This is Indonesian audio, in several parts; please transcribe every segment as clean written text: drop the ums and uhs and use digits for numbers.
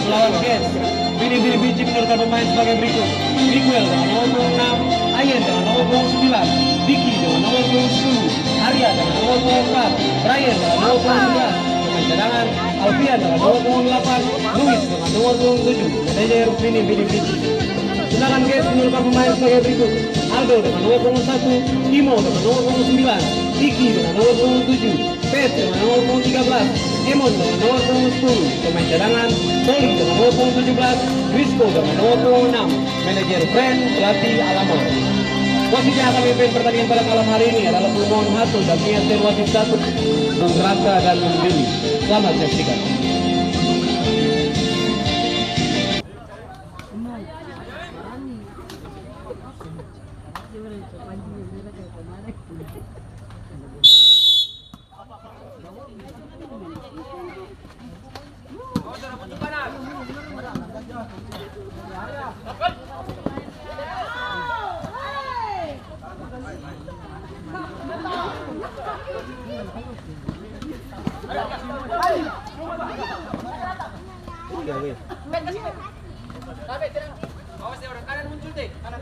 melawan Gens. Pilih-pilih biji menurunkan pemain sebagai berikut. Miguel dengan nomor punggung 6, Ayen dengan nomor punggung 9, Vicky dengan nomor punggung 10, Arya dengan nomor punggung 4, Brian dengan nomor punggung 11, pemain cadangan Alfian dengan nomor punggung 8, Luis dengan nomor punggung 7, manajer pilih-pilih biji. Sedangkan Gens menurunkan pemain sebagai berikut. Aldo dengan nomor punggung 1, Imo dengan nomor punggung 9, Iki dengan nomor punggung 7, Pet dengan nomor punggung 13, Emon dengan nomor punggung 10, pemain cadangan Toli dengan nomor punggung 17, Grisco dengan nomor punggung 6, manajer Friend, pelatih Alamor. Wasit yang akan memimpin pertandingan pada malam hari ini adalah Purmon Hatu dan Miaster Wasit 1, Bung Raka dan Bung Billy. Selamat menyaksikan. Awas ya, orang kanan muncul deh. Kanan.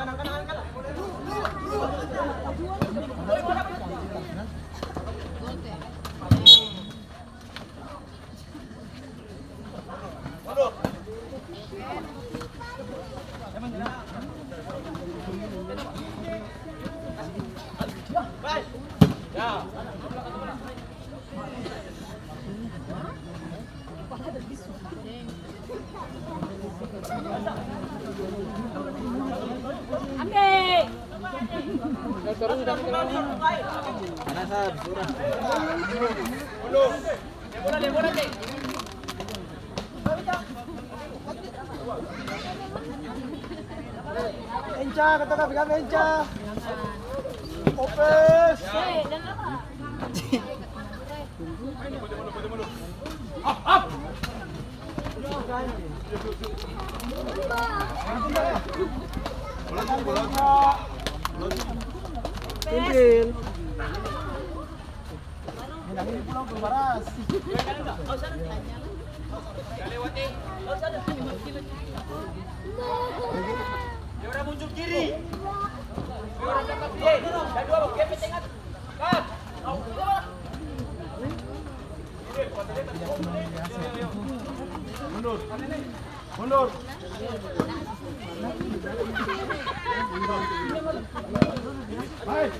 Enca, kata kami Enca. Opes. Tindil. Hilangin pulau berbaras. Dia orang muncul kiri. Dia orang dapat kiri. Dan dua bagian tengah. Kan. Mundur. Baik.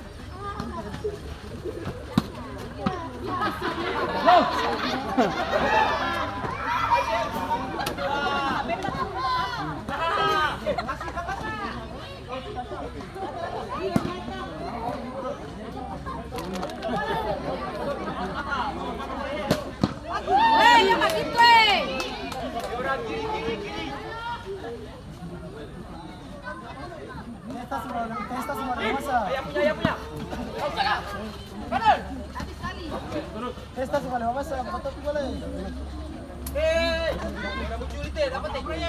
Testa semua masa. Ayah punya. Testa semua masa. Betul boleh. Dia muncul itu, dapat spray.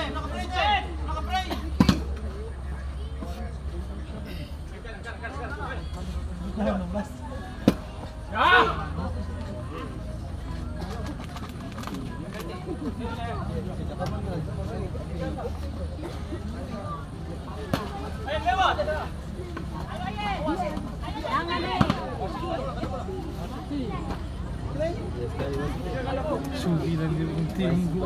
Ayo lewat. Jangan Sembilan di tinggu.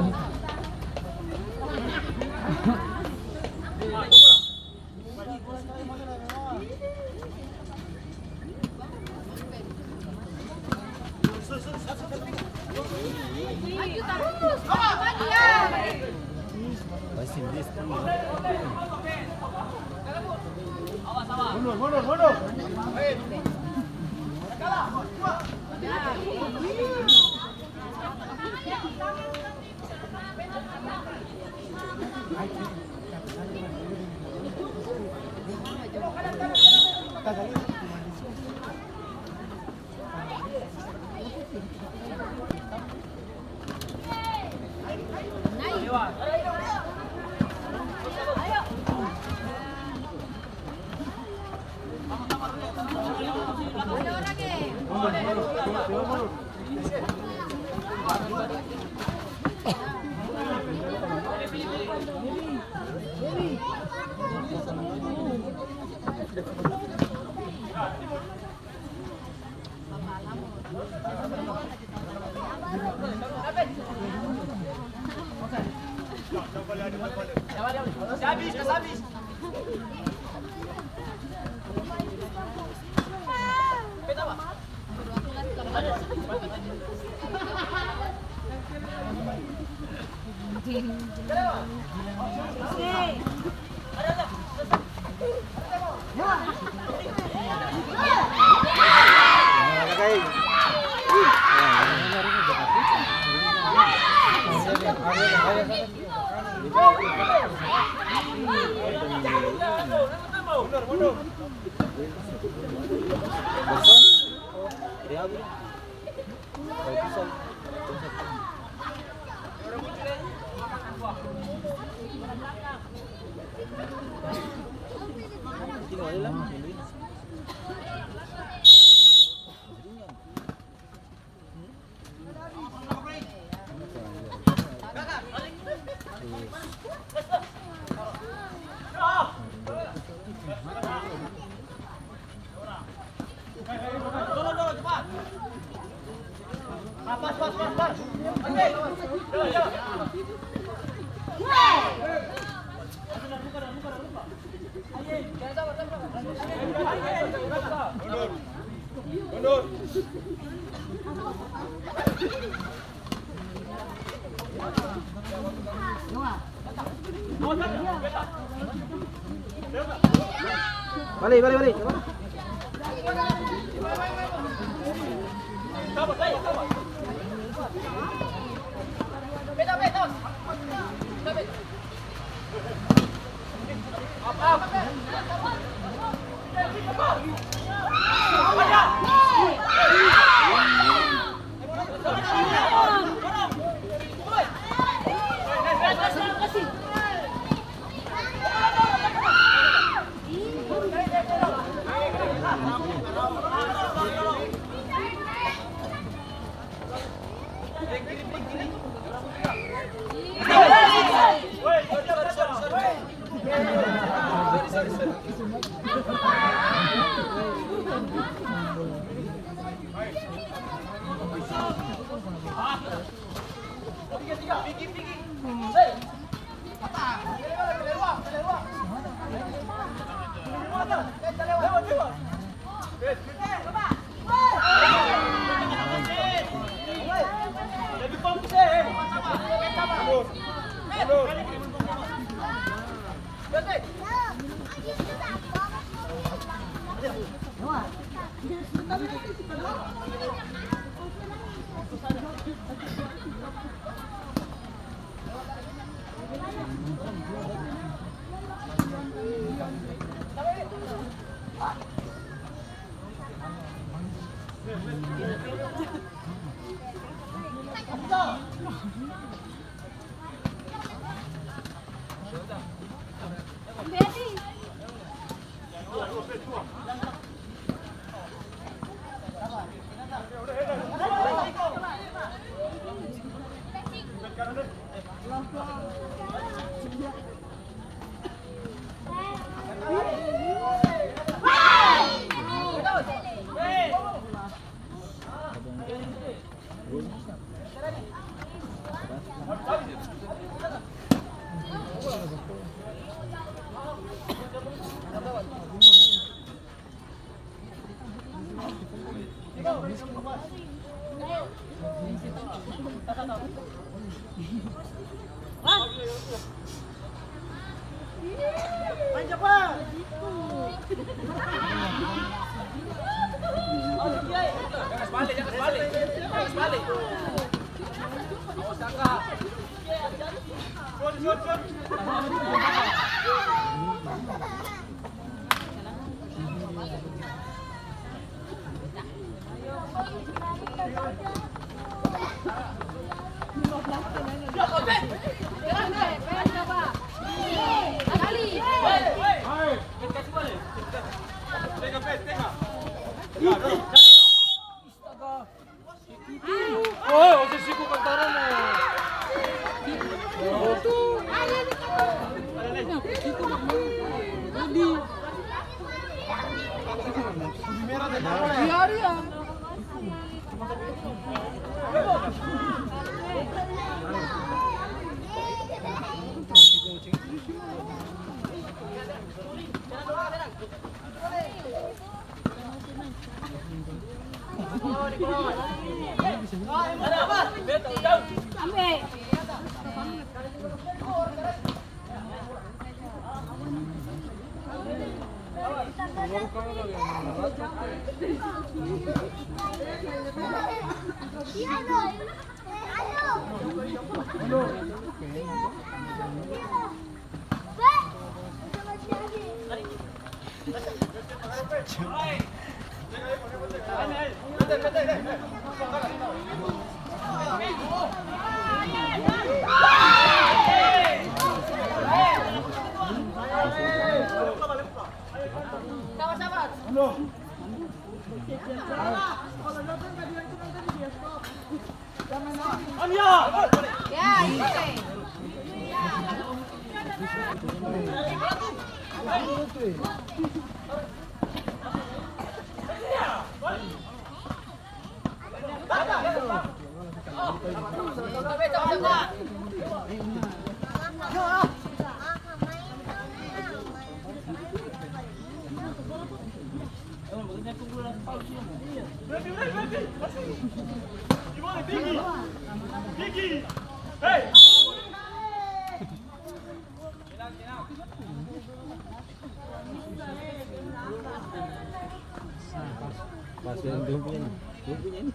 Maju terus. Maju ya. Mundur. Habis, habis. Peta apa? Balik, balik, balik. Ambil. Ya, ini. Pasien dumpunya ini.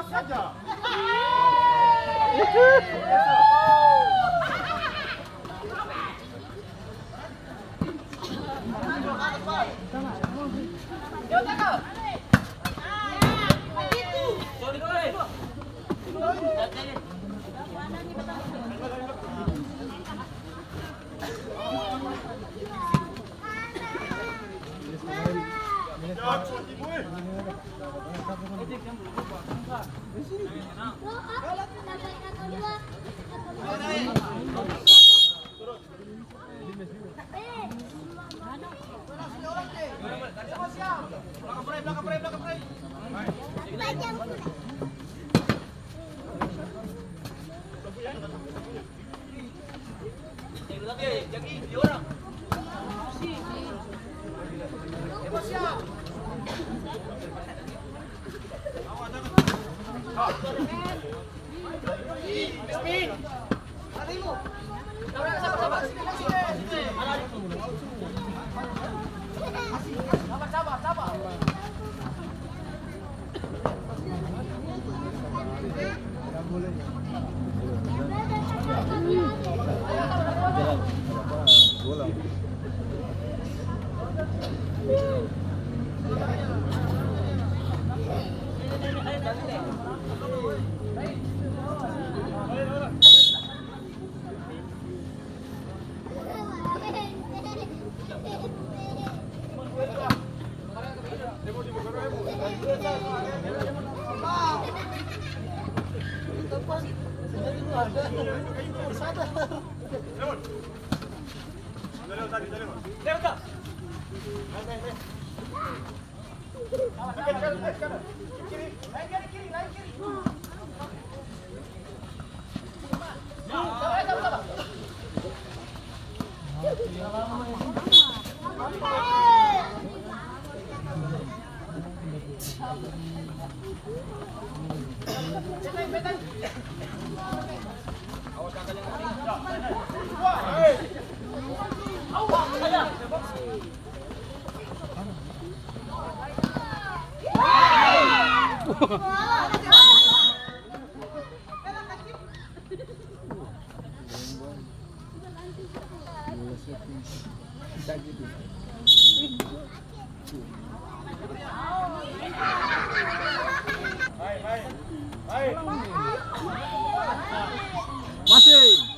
Lepas saja. Masih.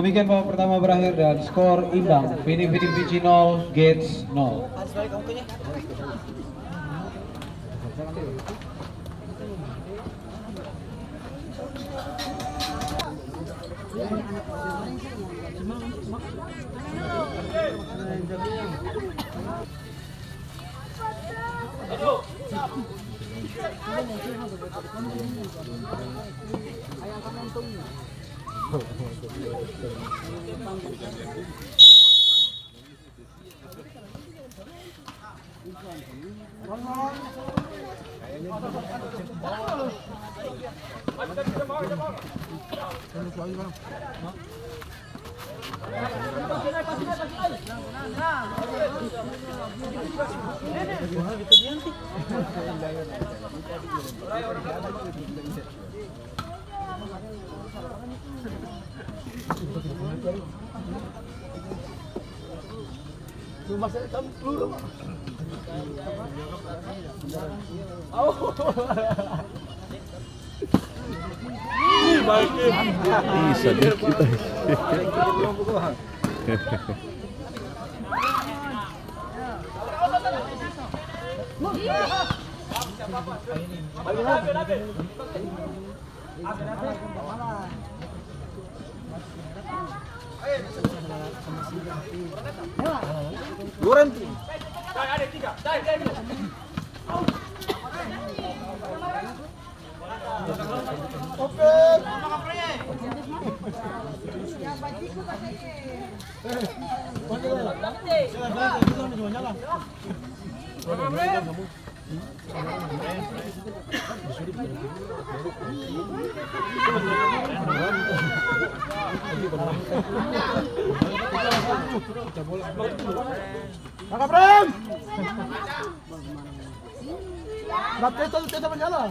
Demikian babak pertama berakhir dan skor imbang. Vini Vici 0, Gates 0. Sadar kita. Kita menyala.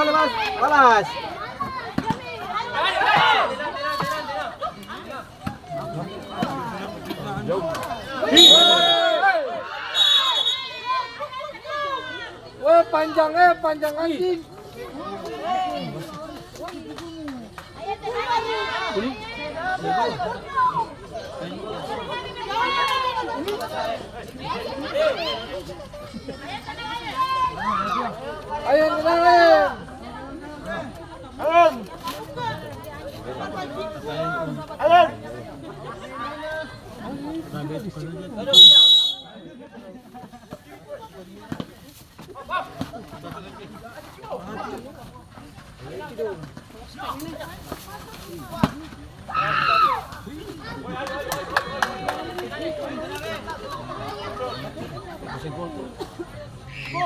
Malam. Balas. Wah, panjang anjing. Ayo, tenang.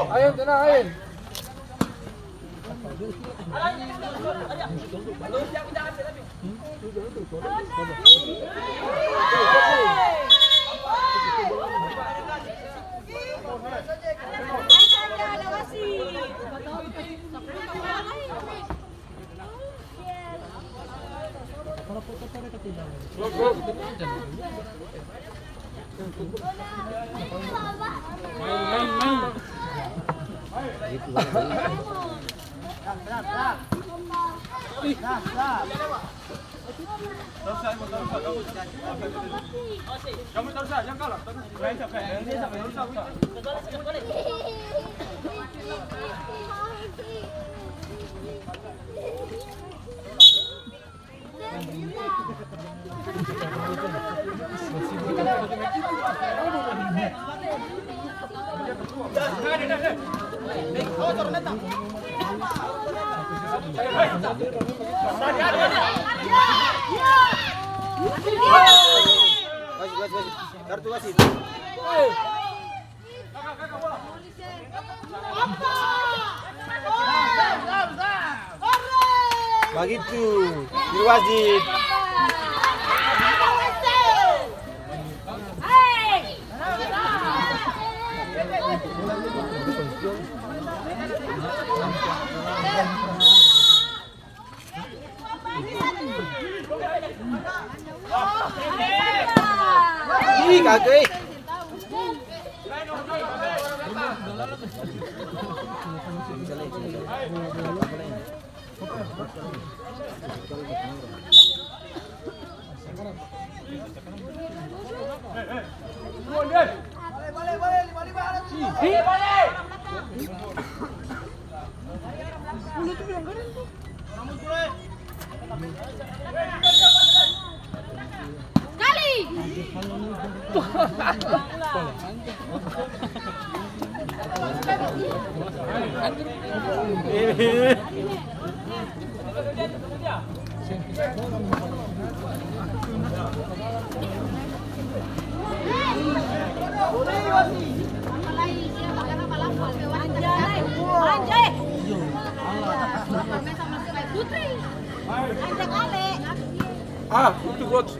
Ayo, tenang. Kamu terus aja kalau terus Kartu wasit. Begitu, di wasit. Ih, kagak. Ah, itu coach.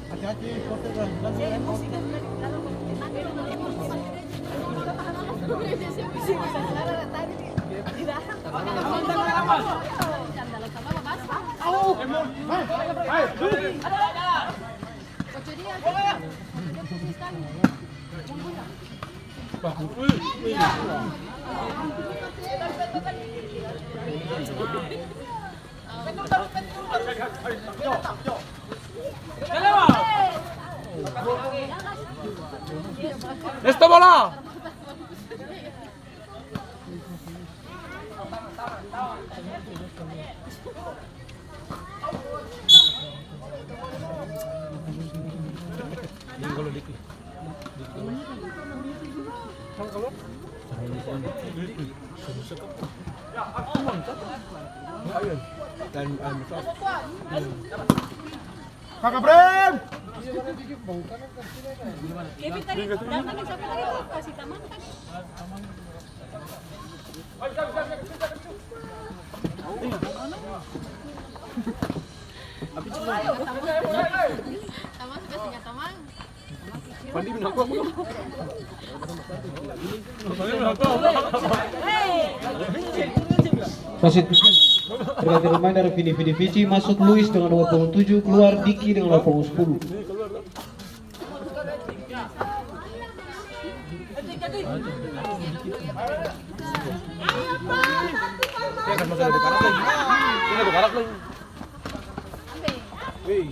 Hati-hati Esta bola. Kakak Brem. Kevin tadi datangin siapa lagi tuh? Kasih taman kan? Taman sudah senjata mang. Pandi minako mo. Wasit berganti reminder Vini Vici masuk, Luis dengan nomor punggung 7 keluar, Diki dengan nomor punggung 10. Dia akan masuk lebih kanan lagi. Ini lebih kanan lagi. Hei.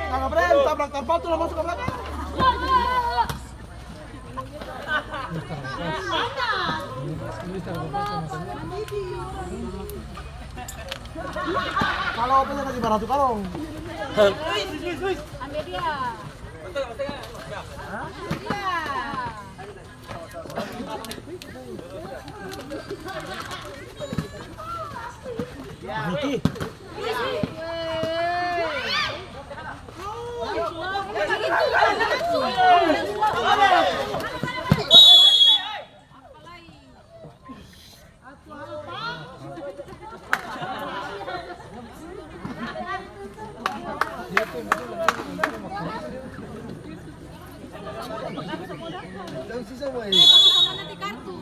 Kakak Brem, tabrak terpal tuh langsung ke belakang. Kalau apa kasih barang tuh kalong. Luis. Ambil dia. Dia. Niki. Nanti kartu.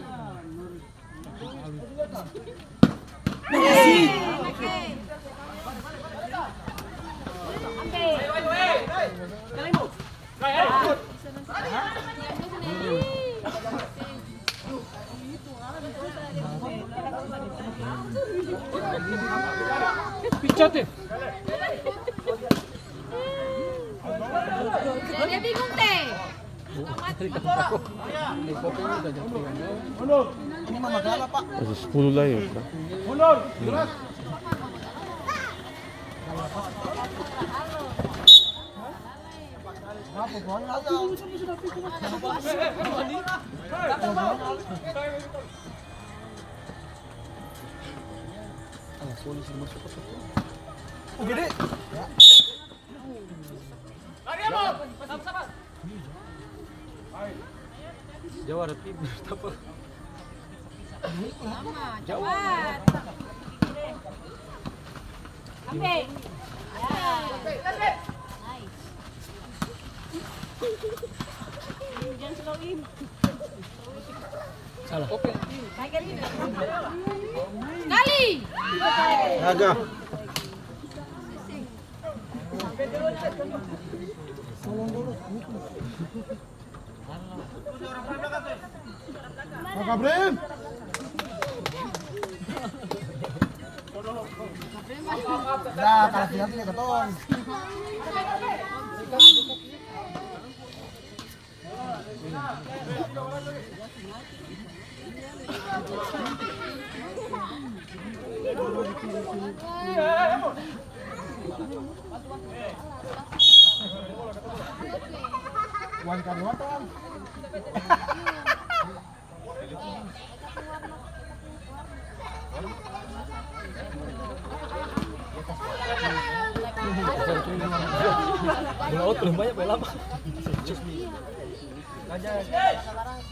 Picot eh. Dia bingung teh. Masih 10 lah ya. Jawa ada tim apa? Mama, cepat. Ambil. Jangan slowin. Salah. Kali. Naga. Kakak Brim. Nah, kalau siang tidak ketong. Wan kaduatan. Bola out belum banyak lama.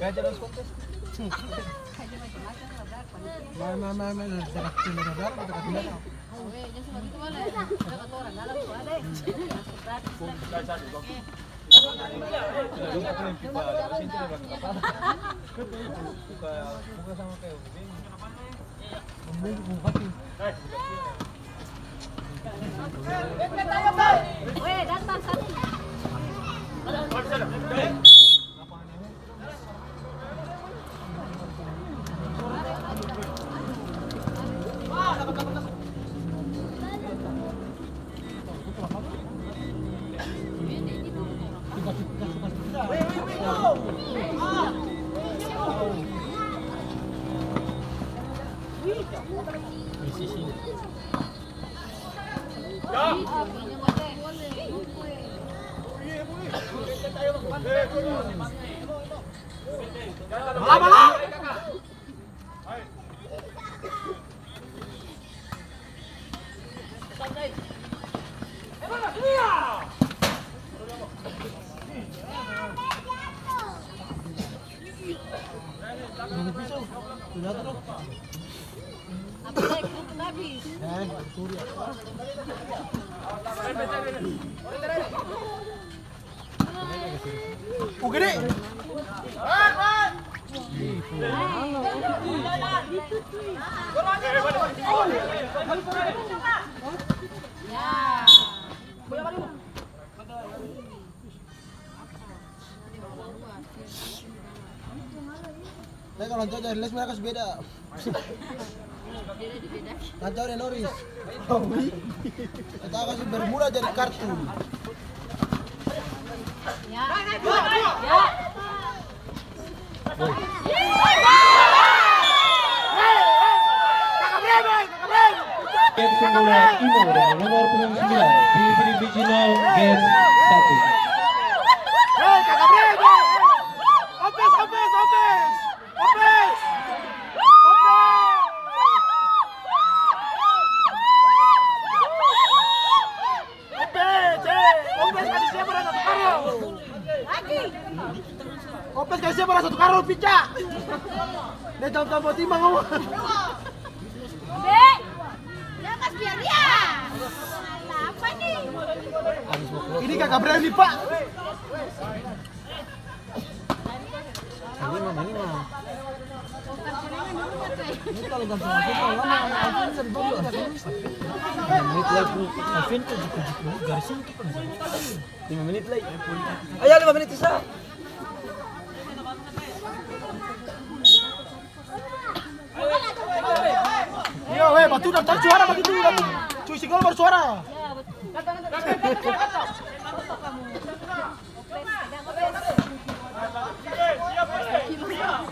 Gajah dan kontes. Mana dekat sini dekat sini. Weh, datang satu. Gede. Saya kalau lancar dari les mereka beda. Lancar dari Norris. Kita kasih bermula dari kartu. Ya. Ya. Game Singular Imo dengan nomor punggung 9 di Divisional Game 1. Opes kasih siapa satu karo pica. Dia jam-jam buat timbang ngomong. Dek. Ya kas biar dia. Apa nih? Ini kakak berani pak. Ini kalau gampang aja kalau lama Alvin bisa dibawa. Menit lagi. Alvin tuh jiku-jiku garisnya itu kan. 5 menit lagi. Ayo 5 menit bisa. Yo, weh, batu daftar suara begitu. Cuy si gol bersuara.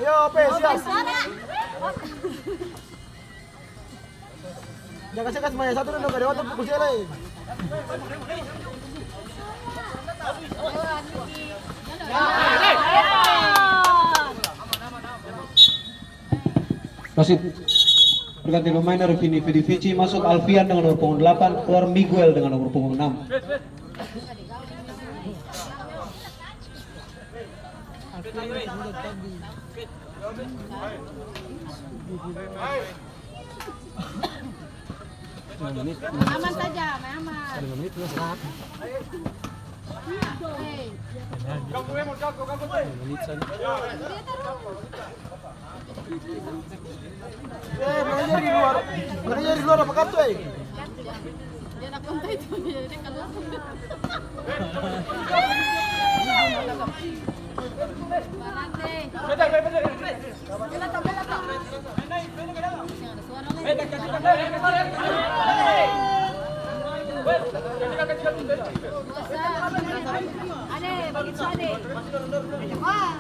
Yo, siap. Jangan sekat semuanya satu dan ada waktu pukul lain. Wasit berganti pemain dari Vini Vici masuk Alfian dengan nomor punggung 8, keluar Miguel dengan nomor punggung 6. Aman saja, aman. 5 menit plus rat. Menit saja. Manajer di luar apa kartu Dia nak kontak itu dia keluar. Ade, begitu ade. Wah.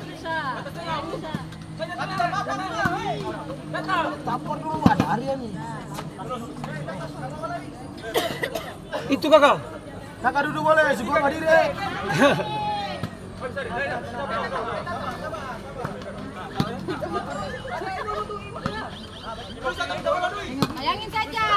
Bisa. Tampar dulu ada Arya nih. Itu kakak. Kakak duduk boleh, sebelum hadir. Bayangin saja.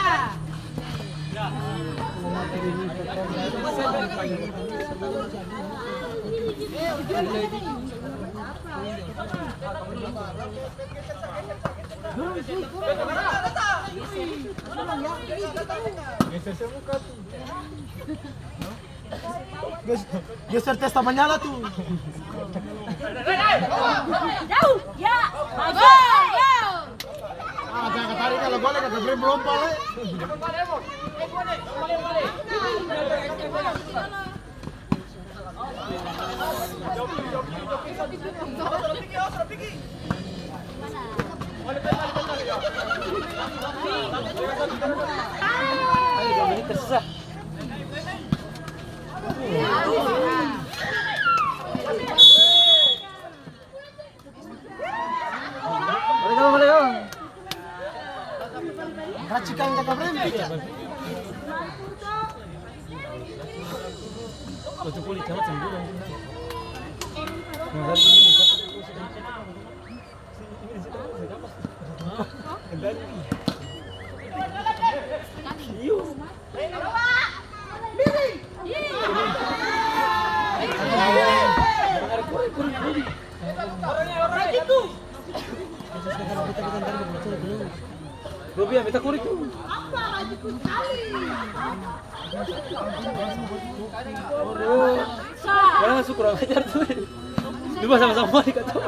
Geser tes tak menyala tuh. Jauh. Ya. Bagus. Jangan ketarik kalau boleh kata belum melompat. Ayo 2 menit tersisa. Boleh. Racikan kakak berhenti. Batu kulit sama cemburu. Robi ambil kurik tuh. Mana masuk kurang ajar tuh. Dua sama-sama dikata.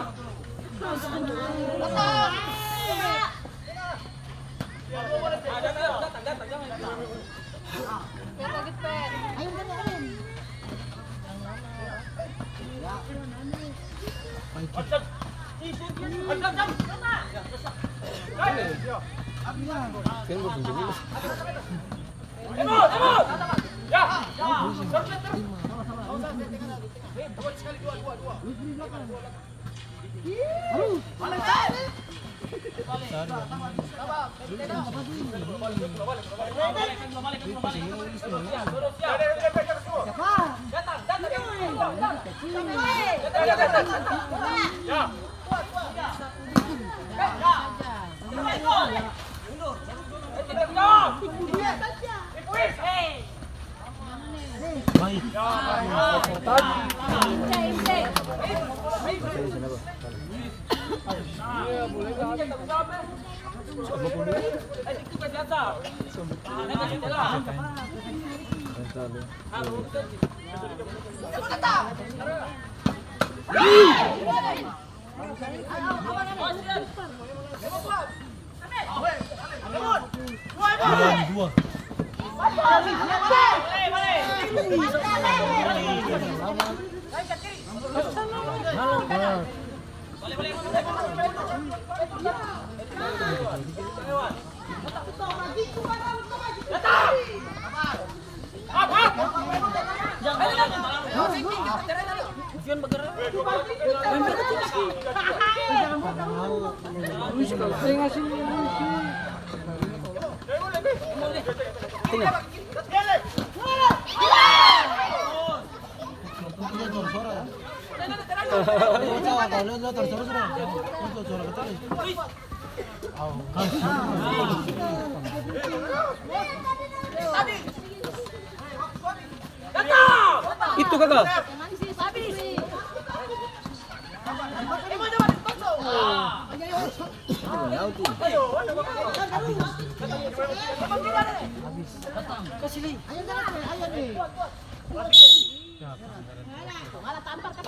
Itu kakak.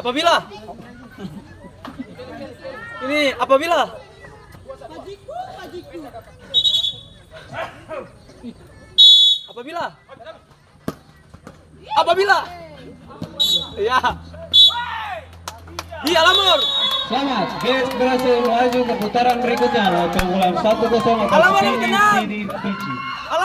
Apabila ini apabila apabila ya di Alamor Selamat, Guys berhasil melaju ke putaran berikutnya. Keunggulan 1-0 atas Alamor, Sidi tenang. Sidi Pici.